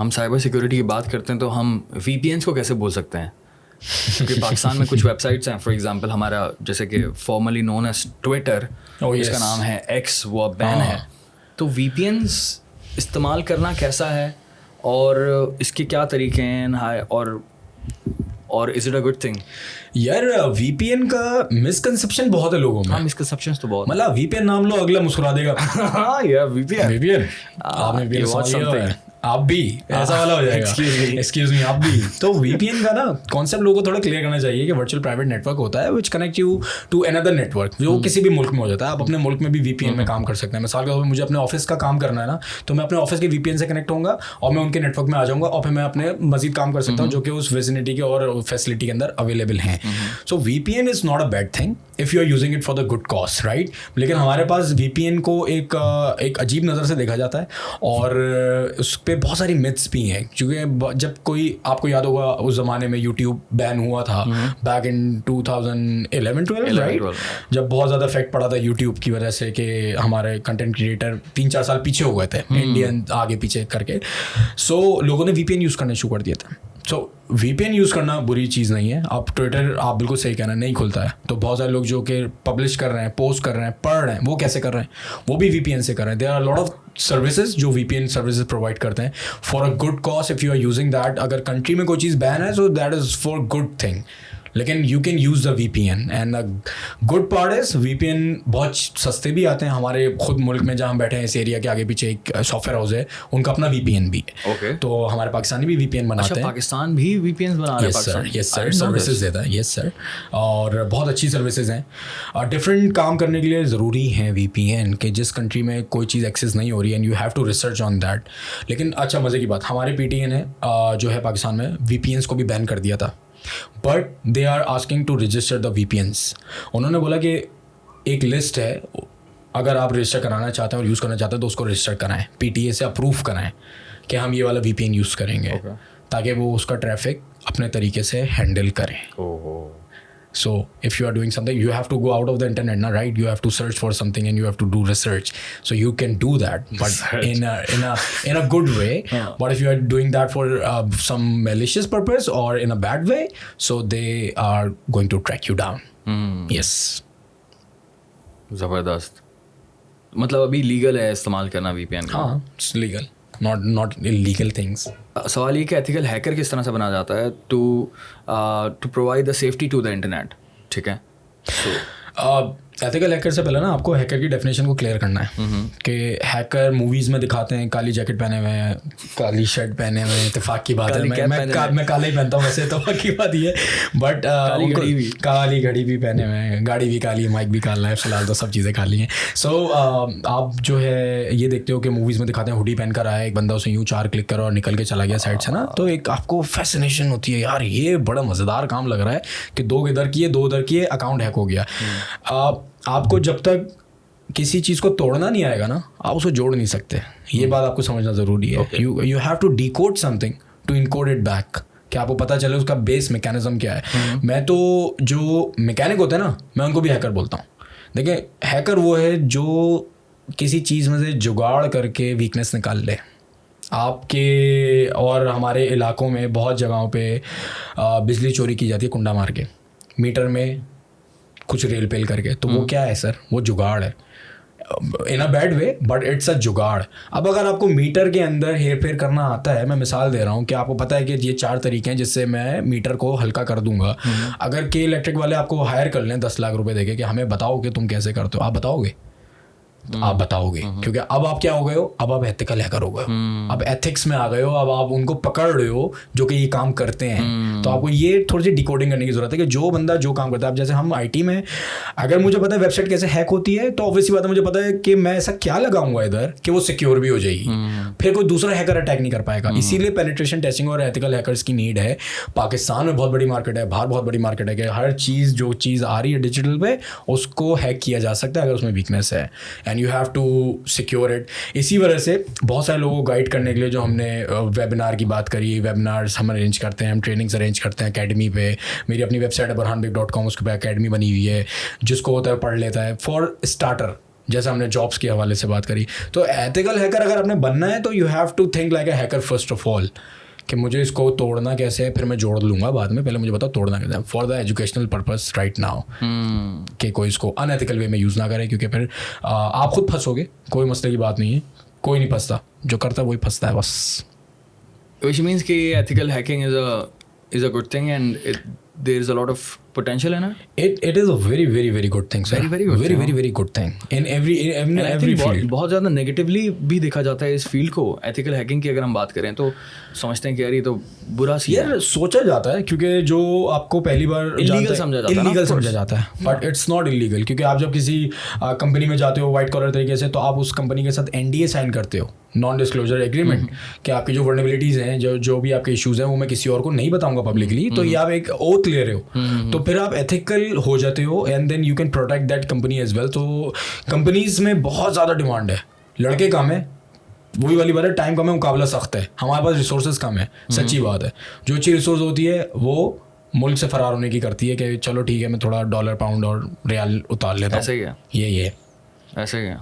हम cyber security की बात करते हैं तो हम VPNs को कैसे बोल सकते हैं? क्योंकि पाकिस्तान में कुछ वेबसाइट्स हैं, फॉर एग्जांपल हमारा जैसे कि फॉर्मली नोन एज ट्विटर, इसका नाम है X, वो बैन है। तो VPNs इस्तेमाल करना कैसा है और इसके क्या तरीके हैं और is it a good thing? यार VPN का मिसकंसेप्शन बहुत है लोगों में। हाँ, मिसकंसेप्शंस तो बहुत। मतलब VPN नाम लो अगला मुस्कुरा देगा। हाँ यार, VPN आपने VPN समझ लिया है, आप भी ऐसा वाला हो जाएगा। एक्सक्यूज मी, आप भी। तो VPN का ना कॉन्सेप्ट लोगों को थोड़ा क्लियर करना चाहिए कि वर्चुअल प्राइवेट नेटवर्क होता है which connect you to another network, जो किसी भी मुल्क में हो जाता है। आप अपने मुल्क में भी VPN में काम कर सकते हैं। मिसाल के तौर पर मुझे अपने ऑफिस का काम करना है ना, तो मैं अपने ऑफिस के VPN से कनेक्ट होऊंगा और मैं उनके नेटवर्क में आ जाऊंगा और फिर मैं अपने मजीद काम कर सकता हूँ जो कि उस विसिनिटी के और फैसिलिटी के अंदर अवेलेबल हैं। So VPN is not a bad thing if you are using it for the good cause, right. लेकिन हमारे पास VPN को एक अजीब नज़र से देखा जाता है और उस पर बहुत सारी मिथ्स भी हैं। क्योंकि जब कोई, आपको याद होगा उस ज़माने में यूट्यूब बैन हुआ था बैक इन 2011-12, राइट, जब बहुत ज़्यादा इफेक्ट पड़ा था यूट्यूब की वजह से कि हमारे कंटेंट क्रिएटर 3-4 साल पीछे हो गए थे, इंडियन आगे पीछे करके। सो लोगों ने VPN यूज़ करना शुरू कर दिया था। सो VPN यूज़ करना बुरी चीज़ नहीं है। आप ट्विटर, आप बिल्कुल सही कहना, नहीं खुलता है तो बहुत सारे लोग जो कि पब्लिश कर रहे हैं, पोस्ट कर रहे हैं, पढ़ रहे हैं, वो कैसे कर रहे हैं? वो भी VPN से कर रहे हैं। There are lot of services जो VPN सर्विसेज प्रोवाइड करते हैं for a good cause if you are using that. अगर कंट्री में कोई चीज़ बैन है so that is for good thing, लेकिन you can use the VPN and good part is VPN बहुत सस्ते भी आते हैं। हमारे खुद मुल्क में जहाँ बैठे हैं, इस एरिया के आगे पीछे एक सॉफ्टवेयर हाउस है, उनका अपना VPN भी है। okay. तो हमारे पाकिस्तानी भी VPN बनाते हैं। पाकिस्तान भी VPN बना रहे हैं? यस सर, सर्विसेज देता है। यस सर, और बहुत अच्छी सर्विसेज हैं। डिफरेंट काम करने के लिए ज़रूरी हैं VPN कि जिस कंट्री में कोई चीज़ एक्सेस नहीं हो रही है and you have to research on that. लेकिन अच्छा, मज़े की बात, हमारे PTN ने जो है पाकिस्तान में VPNs को भी बैन कर दिया था, but they are asking to register the VPNs। उन्होंने बोला कि एक लिस्ट है, अगर आप रजिस्टर कराना चाहते हैं और यूज़ करना चाहते हैं तो उसको रजिस्टर कराएं, PTA से अप्रूव कराएं कि हम ये वाला VPN यूज़ करेंगे, ताकि वो उसका ट्रैफिक अपने तरीके से हैंडल करें। So if you are doing something, you have to go out of the internet, na, right? You have to search for something and you have to do research. So you can do that, but in a good way. But if you are doing that for some malicious purpose or in a bad way, so they are going to track you down. Yes. ज़बरदस्त। मतलब अभी legal है इस्तेमाल करना VPN का? हाँ, it's legal, not illegal things. सवाल ये कि एथिकल हैकर किस तरह से बना जाता है to provide the safety to the internet, ठीक है? एथिकल हैकर से पहले ना आपको हैकर की डेफिनेशन को क्लियर करना है कि हैकर मूवीज़ में दिखाते हैं काली जैकेट पहने हुए हैं, काली शर्ट पहने हुए हैं, इत्तेफाक की बात है, मैं काला ही पहनता हूँ वैसे, तो की बात ये, बट काली घड़ी भी पहने हुए हैं, गाड़ी भी काली है, माइक भी काला है, फिलहाल तो सब चीज़ें काली हैं। सो आप जो है ये देखते हो कि मूवीज़ में दिखाते हैं हुडी पहन कर आया एक बंदा, उसे यूँ 4 क्लिक करो और निकल के चला गया साइड से ना, तो एक आपको फैसिनेशन होती है, यार ये बड़ा मज़ेदार काम लग रहा है कि 2 इधर किए 2 उधर किए, अकाउंट हैक हो गया। आपको जब तक किसी चीज़ को तोड़ना नहीं आएगा ना, आप उसको जोड़ नहीं सकते। ये बात आपको समझना ज़रूरी है। You have to decode something to encode it back, कि आपको पता चले उसका बेस मैकेनिज्म क्या है। मैं तो जो मैकेनिक होते हैं ना, मैं उनको भी हैकर बोलता हूँ। देखिए, हैकर वो है जो किसी चीज़ में से जुगाड़ करके वीकनेस निकाल ले। आपके और हमारे इलाकों में बहुत जगहों पे बिजली चोरी की जाती है कुंडा मार के, मीटर में कुछ रेल पेल करके, तो वो क्या है सर? वो जुगाड़ है, in a bad way, but it's a jugaad. अब अगर आपको मीटर के अंदर हेर फेर करना आता है, मैं मिसाल दे रहा हूँ कि आपको पता है कि ये 4 तरीके हैं जिससे मैं मीटर को हल्का कर दूंगा। अगर के इलेक्ट्रिक वाले आपको हायर कर लें 10 लाख रुपए देके कि हमें बताओ कि तुम कैसे करते हो, आप बताओगे? आप बताओगे, क्योंकि अब आप क्या हो गए हो? अब आप एथिकल हैकर हो गए हो, अब एथिक्स में आ गए हो, अब आप उनको पकड़ रहे हो जो कि ये काम करते हैं। तो आपको ये थोड़ी सी डिकोडिंग करने की जरूरत है कि जो बंदा जो काम करता है, अब जैसे हम IT में, अगर मुझे पता है वेबसाइट कैसे हैक होती है, तो ऑब्वियसली बात है मुझे पता है कि मैं ऐसा क्या लगाऊंगा इधर कि वो सिक्योर भी हो जाएगी, फिर कोई दूसरा हैकर अटैक नहीं कर पाएगा। इसीलिए पेनिट्रेशन टेस्टिंग और एथिकल हैकर्स की नीड है। पाकिस्तान में बहुत बड़ी मार्केट है, बाहर बहुत बड़ी मार्केट है कि हर चीज़ जो चीज़ आ रही है डिजिटल पे, उसको हैक किया जा सकता है अगर उसमें वीकनेस है, and you have to secure it. इसी वजह से बहुत सारे लोगों को गाइड करने के लिए जो हमने वेबिनार की बात करी, वेबिनार्स हम अरेंज करते हैं, हम ट्रेनिंग्स अरेंज करते हैं अकेडमी पे। मेरी अपनी वेबसाइट है burhanbeg.com, उसके पे अकेडमी बनी हुई है, जिसको होता है पढ़ लेता है। फॉर स्टार्टर, जैसे हमने जॉब्स के हवाले से बात करी, तो एथिकल हैकर अगर आपने बनना है तो you have to think like a hacker first of all, कि मुझे इसको तोड़ना कैसे है, फिर मैं जोड़ लूँगा बाद में, पहले मुझे बताओ तोड़ना कैसे है, for the educational purpose right now, कि कोई इसको अनएथिकल वे में यूज़ ना करे, क्योंकि फिर आप खुद फंसोगे, कोई मसले की बात नहीं है, कोई नहीं फंसता, जो करता है वही फंसता है बस। Which means कि ethical hacking is a good thing and there is a lot of potential in it. It is a very very very good thing, sir. Very good very thing, very very good thing in every field. बहुत ज़्यादा negatively भी देखा जाता है इस field को। Ethical hacking की अगर हम बात करें तो समझते हैं कि यार ये तो बुरा सी है, सोचा जाता है, क्योंकि जो आपको पहली बार इलीगल समझा जाता है, बट इट्स नॉट इलीगल, क्योंकि आप जब किसी कंपनी में जाते हो वाइट कॉलर तरीके से, तो आप उस कंपनी के साथ NDA साइन करते हो, नॉन डिस्क्लोजर एग्रीमेंट, कि आपकी जो वर्नेबिलिटीज़ हैं, जो भी आपके इश्यूज़ हैं, वो मैं किसी और को नहीं बताऊंगा पब्लिकली, तो ये आप एक ओथ ले रहे हो, तो फिर आप एथिकल हो जाते हो, and then you can protect that company as well. तो कंपनीज में बहुत ज़्यादा डिमांड है, लड़के कम है, वही वाली बात है, टाइम कम है, मुकाबला सख्त है, हमारे पास रिसोर्सेज कम है, सच्ची बात है। जो अच्छी रिसोर्स होती है वो मुल्क से फरार होने की करती है, कि चलो ठीक है मैं थोड़ा डॉलर पाउंड और रियाल उतार लेता हूँ, ऐसा ही है, ये ऐसा ही है।